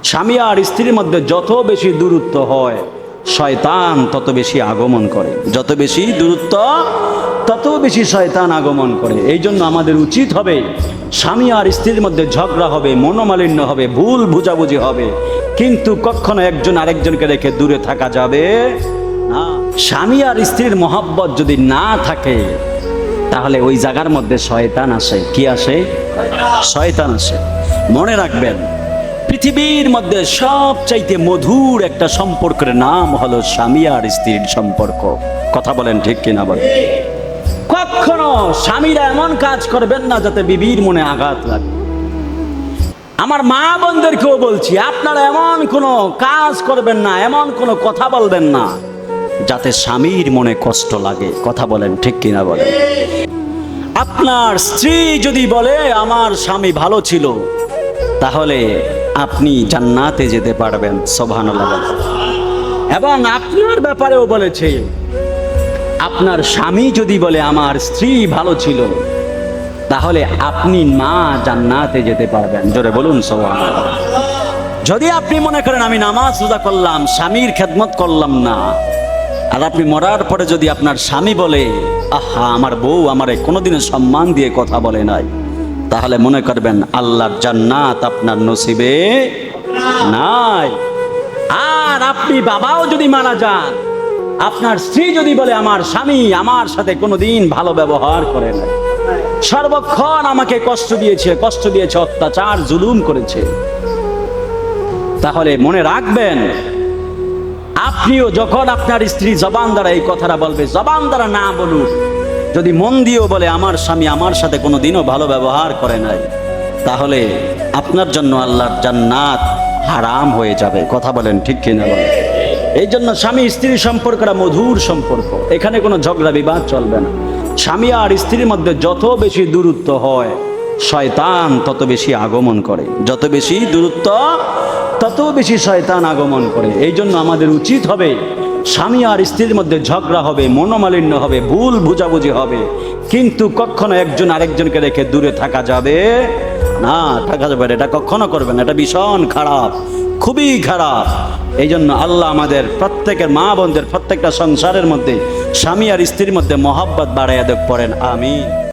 স্বামী আর স্ত্রীর মধ্যে যত বেশি দূরত্ব হয়, শয়তান তত বেশি আগমন করে। যত বেশি দূরত্ব তত বেশি শয়তান আগমন করে। এই জন্য আমাদের উচিত হবে, স্বামী আর স্ত্রীর মধ্যে ঝগড়া হবে, মনোমালিন্য হবে, ভুল বুঝাবুঝি হবে, কিন্তু কখনো একজন আরেকজনকে রেখে দূরে থাকা যাবে না। স্বামী আর স্ত্রীর মহব্বত যদি না থাকে, তাহলে ওই জায়গার মধ্যে শয়তান আসে। কি আসে? শয়তান আসে। মনে রাখবেন, পৃথিবীর মধ্যে সবচাইতে মধুর একটা সম্পর্কের নাম হলো স্বামী আর স্ত্রীর সম্পর্ক। কথা বলেন ঠিক কিনা বলেন? কখনো স্বামীরা এমন কাজ করবেন না যাতে বিবির মনে আঘাত লাগে। আমার মা বোনদেরকেও বলছি, আপনারা এমন কোনো কাজ করবেন না, এমন কোনো কথা বলবেন না যাতে স্বামীর মনে কষ্ট লাগে। কথা বলেন ঠিক কিনা বলেন? আপনার স্ত্রী যদি বলে আমার স্বামী ভালো ছিল, তাহলে আপনি জান্নাতে যেতে পারবেন। সুবহানাল্লাহ। এবং আপনার ব্যাপারেও বলেছে, আপনার স্বামী যদি বলে আমার স্ত্রী ভালো ছিল, তাহলে আপনি মা জান্নাতে যেতে পারবেন। জোরে বলুন সুবহানাল্লাহ। যদি আপনি মনে করেন আমি নামাজ রোজা করলাম, স্বামীর খেদমত করলাম না, আর আপনি মরার পরে যদি আপনার স্বামী বলে আহা আমার বউ আমারে কোনোদিনও সম্মান দিয়ে কথা বলে নাই, তাহলে মনে করবেন আল্লাহর জান্নাত আপনার নসিবে নাই। আর আপনি বাবাও যদি মারা যান, আপনার স্ত্রী যদি বলে আমার স্বামী আমার সাথে কোনোদিন ভালো ব্যবহার করে নাই, সর্বক্ষণ আমাকে কষ্ট দিয়েছে, অত্যাচার জুলুম করেছে, তাহলে মনে রাখবেন, আপনিও যখন আপনার স্ত্রী জবান দ্বারা এই কথাটা বলবে, জবান দ্বারা না বলুক, যদি মন দিয়েও বলে আমার স্বামী আমার সাথে কোনোদিনও ভালো ব্যবহার করে নাই, তাহলে আপনার জন্য আল্লাহর জান্নাত হারাম হয়ে যাবে। কথা বলেন ঠিক কিনা বলেন? এই জন্য স্বামী স্ত্রীর সম্পর্কটা মধুর সম্পর্ক, এখানে কোনো ঝগড়া বিবাদ চলবে না। স্বামী আর স্ত্রীর মধ্যে যত বেশি দূরত্ব হয়, শয়তান তত বেশি আগমন করে। যত বেশি দূরত্ব তত বেশি শয়তান আগমন করে। এই জন্য আমাদের উচিত হবে, স্বামী আর স্ত্রীর মধ্যে ঝগড়া হবে, মনোমালিন্য হবে, ভুল বুঝাবুঝি হবে, কিন্তু কখনো একজন আরেকজনকে রেখে দূরে থাকা যাবে না। থাকা যাবে না, এটা কখনো করবেন, এটা ভীষণ খারাপ, খুবই খারাপ। এই জন্য আল্লাহ আমাদের প্রত্যেকের মা বোনদের প্রত্যেকটা সংসারের মধ্যে স্বামী আর স্ত্রীর মধ্যে মহব্বত বাড়াইয়া দেখ পড়েন। আমিন।